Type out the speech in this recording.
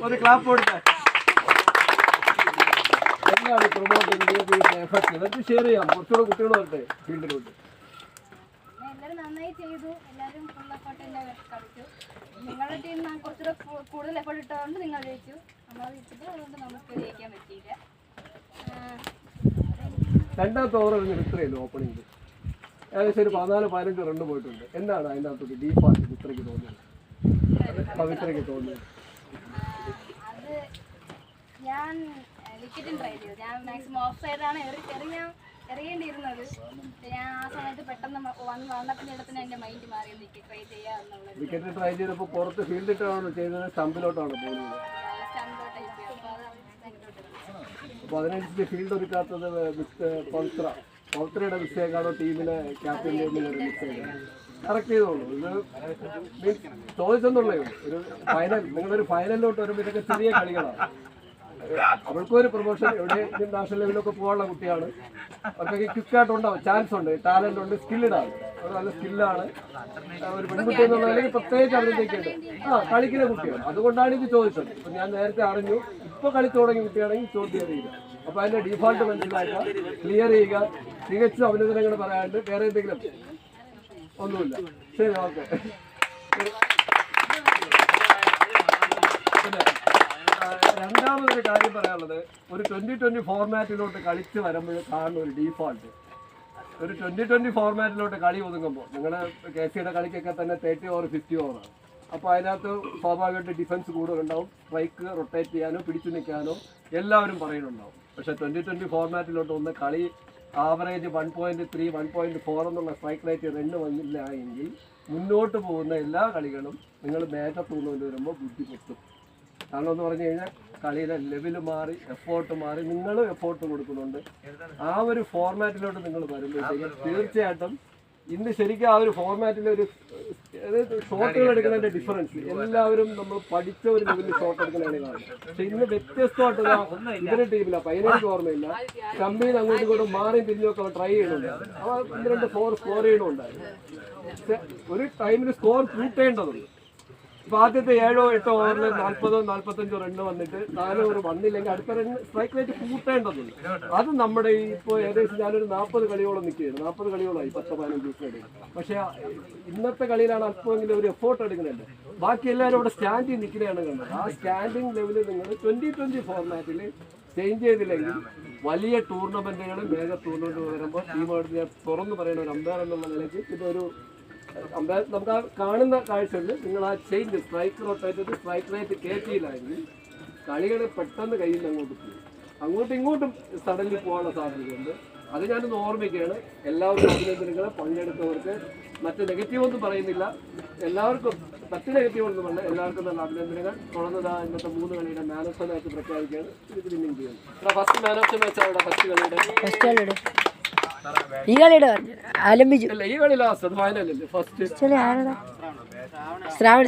ഒരു ക്ലാപ്പ് കൊടുത്തേ. എന്താണ് പ്രൊമോട്ട് എഫക്ട് ഷെയർ ചെയ്യാം, കുറച്ചുകൂടെ കുട്ടികൾ വരട്ടെ ഫീൽഡിലോട്ട്. എല്ലാവരും നന്നായി ചെയ്തു, എല്ലാവരും ഫുൾ എഫേർട്ട് തന്നെ കളിച്ചു. നിങ്ങളുടെ ടീം കുറച്ചുകൂടെ കൂടുതൽ എഫേർട്ട് ഇട്ടതുകൊണ്ട് നിങ്ങൾ ജയിച്ചു. നമ്മൾ ജയിച്ചത് അതുകൊണ്ട് നമുക്ക് ജയിക്കാൻ പറ്റിയില്ല. രണ്ടാമത്തെ ഓവർ ഇത്രയല്ലോ ഓപ്പണിംഗ്, ഏകദേശം ഒരു 14-15 റൺ പോയിട്ടുണ്ട്. എന്താണ് അതിൻ്റെ അകത്തോട്ട് ഡീഫാൾട്ട് ഇത്രയ്ക്ക് തോന്നിയത്, പവിത്രയ്ക്ക് തോന്നിയത്? അത് ഞാൻ വിക്കറ്റും ട്രൈ ചെയ്തു. ഞാൻ മാക്സിമം ഓഫ് സൈഡാണ് എറിയേണ്ടിയിരുന്നത്. ഞാൻ ആ സമയത്ത് പെട്ടെന്ന് വന്നപ്പിൻ്റെ ഇടത്തിന് എൻ്റെ മൈൻഡ് മാറി വിക്കറ്റ് ട്രൈ ചെയ്യുക എന്നുള്ളത്. വിക്കറ്റ് ട്രൈ ചെയ്തപ്പോൾ പുറത്ത് ഫീൽഡിട്ടാണോ ചെയ്തത്, സ്റ്റമ്പിലോട്ടാണ് പോകുന്നത്? അപ്പോൾ അതിനനുസരിച്ച് ഫീൽഡ് ഒരുക്കാത്തത് പവിത്രയുടെ മിസ്റ്റേക്കാണോ ടീമിലെ ക്യാപ്റ്റൻ്റെ മിസ്റ്റേക്ക്? കറക്റ്റ് ചെയ്തോളൂ. ഇത് മീൻസ് ചോദിച്ചെന്നുള്ളൂ. ഒരു ഫൈനൽ, നിങ്ങളൊരു ഫൈനലിലോട്ട് വരുമ്പോൾ ഇതൊക്കെ ചെറിയ കളികളാണ്. അവൾക്കും ഒരു പ്രൊമോഷൻ, എവിടെ നാഷണൽ ലെവലിലൊക്കെ പോകാനുള്ള കുട്ടിയാണ്. അവർക്കൊക്കെ ക്വിക്കായിട്ടുണ്ടാവും, ചാൻസ് ഉണ്ട്, ടാലൻ്റ് ഉണ്ട്, സ്കില്ലിഡാണ്. അവർ നല്ല സ്കില്ലാണ്. ഒരു പെൺകുട്ടി എന്നുള്ള അല്ലെങ്കിൽ പ്രത്യേകിച്ച് അഭിനന്ദിക്കേണ്ടത് കളിക്കുന്ന കുട്ടിയാണ്. അതുകൊണ്ടാണ് ഇത് ചോദിച്ചത്. ഇപ്പം ഞാൻ നേരത്തെ അറിഞ്ഞു, ഇപ്പോൾ കളിച്ചു തുടങ്ങിയ കുട്ടിയാണെങ്കിൽ ചോദ്യം അറിയില്ല. അപ്പോൾ അതിൻ്റെ ഡീഫോൾട്ട് മനസ്സിലാക്കുക, ക്ലിയർ ചെയ്യുക. തികച്ച അഭിനന്ദനങ്ങൾ പറയാണ്ട് വേറെ എന്തെങ്കിലും ഒന്നുമില്ല. ശരി, ഓക്കെ. പിന്നെ രണ്ടാമതൊരു കാര്യം പറയാനുള്ളത്, ഒരു 2020 ഫോർമാറ്റിലോട്ട് കളിച്ച് വരുമ്പോൾ കാണുന്ന ഒരു ഡീഫോൾട്ട്, ഒരു 2020 ഫോർമാറ്റിലോട്ട് കളി ഒതുങ്ങുമ്പോൾ നിങ്ങളുടെ KCയുടെ കളിക്കൊക്കെ തന്നെ 30 ഓവർ 50 ഓവറാണ്. അപ്പോൾ അതിനകത്ത് സ്വാഭാവികമായിട്ട് ഡിഫൻസ് കൂടുതലുണ്ടാവും, സ്ട്രൈക്ക് റൊട്ടേറ്റ് ചെയ്യാനോ പിടിച്ചു നിൽക്കാനോ എല്ലാവരും പറയുന്നുണ്ടാവും. പക്ഷേ 2020 ഫോർമാറ്റിലോട്ട് ഒന്ന് കളി ആവറേജ് 1.3 1.4 എന്നുള്ള സ്ട്രൈക്ക് റേറ്റ് റണ്ണ് വന്നില്ല എങ്കിൽ മുന്നോട്ട് പോകുന്ന എല്ലാ കളികളും നിങ്ങൾ മേക്കത്തുകൊണ്ട് വരുമ്പോൾ ബുദ്ധിമുട്ടും. കാരണം എന്ന് പറഞ്ഞു കഴിഞ്ഞാൽ കളിയുടെ ലെവൽ മാറി, എഫോർട്ട് മാറി, നിങ്ങൾ എഫോർട്ട് കൊടുക്കുന്നുണ്ട്. ആ ഒരു ഫോർമാറ്റിലോട്ട് നിങ്ങൾ വരുമ്പോഴത്തേക്കും തീർച്ചയായിട്ടും ഇന്ന് ശരിക്കും ആ ഒരു ഫോർമാറ്റിൽ ഒരു ഷോട്ടുകൾ എടുക്കുന്നതിൻ്റെ ഡിഫറൻസ് എല്ലാവരും നമ്മൾ പഠിച്ച ഒരു ലെവലിൽ ഷോട്ട് എടുക്കുന്നതാണ് കാണുന്നത്. പക്ഷെ ഇന്ന് വ്യത്യസ്തമായിട്ട് ഇതിൻ്റെ ടീമില്ല, പതിനേഴ് ഓർമ്മയില്ല, കമ്പിയിൽ അങ്ങോട്ടും ഇങ്ങോട്ടും മാറി തിരിഞ്ഞൊക്കെ അവർ ട്രൈ ചെയ്യുന്നുണ്ടായിരുന്നു. അവ 1-2 സ്കോർ ചെയ്യണമുണ്ടായിരുന്നു. പക്ഷെ ഒരു ടൈമിൽ സ്കോർ കൂട്ടേണ്ടതുണ്ട്. ഇപ്പോൾ ആദ്യത്തെ 7-8 ഓവറിൽ 40-45 റണ്ണ് വന്നിട്ട് 4 ഓവർ വന്നില്ലെങ്കിൽ അടുത്ത റണ്ണ് സ്ട്രൈക്ക് റേറ്റ് കൂട്ടേണ്ടതുണ്ട്. അത് നമ്മുടെ ഇപ്പോൾ ഏകദേശം ഞാനൊരു 40 കളിയോളം നിൽക്കുകയാണ്, 40 കളിയോളമായി 10-15 ദിവസമായിട്ട്. പക്ഷേ ഇന്നത്തെ കളിയിലാണ് അല്പമെങ്കിലും ഒരു എഫോർട്ട് എടുക്കുന്നുണ്ട്. ബാക്കി എല്ലാവരും അവിടെ സ്റ്റാൻഡിൽ നിൽക്കുകയാണ് കണ്ടത്. ആ സ്റ്റാൻഡിങ് ലെവലിൽ നിങ്ങൾ 2020 ഫോർമാറ്റിൽ ചേഞ്ച് ചെയ്തില്ലെങ്കിൽ വലിയ ടൂർണമെൻറ്റുകൾ, മേജർ ടൂർണമെൻറ്റ് വരുമ്പോൾ ടീമായിട്ട് ഞാൻ തുറന്നു പറയുന്ന ഒരു അമ്പയർ എന്നുള്ള നിലയ്ക്ക് ഇതൊരു നമുക്ക് ആ കാണുന്ന കാഴ്ചയുണ്ട്. നിങ്ങൾ ആ change strike rotate strike rate കയറ്റിയില്ലായെങ്കിൽ കളികൾ പെട്ടെന്ന് കയ്യിൽ നിന്ന് അങ്ങോട്ട് പോകും. അങ്ങോട്ടും ഇങ്ങോട്ടും സഡൻലി പോകാനുള്ള സാധ്യതയുണ്ട്. അത് ഞാനൊന്ന് ഓർമ്മിക്കുകയാണ്. എല്ലാവരും അഭിനന്ദനങ്ങൾ പങ്കെടുത്തവർക്ക്. മറ്റ് നെഗറ്റീവ് ഒന്നും പറയുന്നില്ല, എല്ലാവർക്കും മറ്റ് നെഗറ്റീവ് ഒന്നും വേണ്ട, എല്ലാവർക്കും നല്ല അഭിനന്ദനങ്ങൾ. തുടർന്ന് ഇന്നത്തെ 3 കളിയുടെ മാൻ ഓഫ് ദ മാച്ച് പ്രഖ്യാപിക്കുകയാണ്. ഇത് വിന്നിംഗ് ചെയ്യുന്നു. First man of the match അവിടെ ഫസ്റ്റ് കളിയുടെ ഈ കളിയുടെ ആലംബിച്ചു. അല്ല, ഈ കളി ലാസ്റ്റ് ഫൈനലല്ലേ ഫസ്റ്റ് ശ്രാവൺ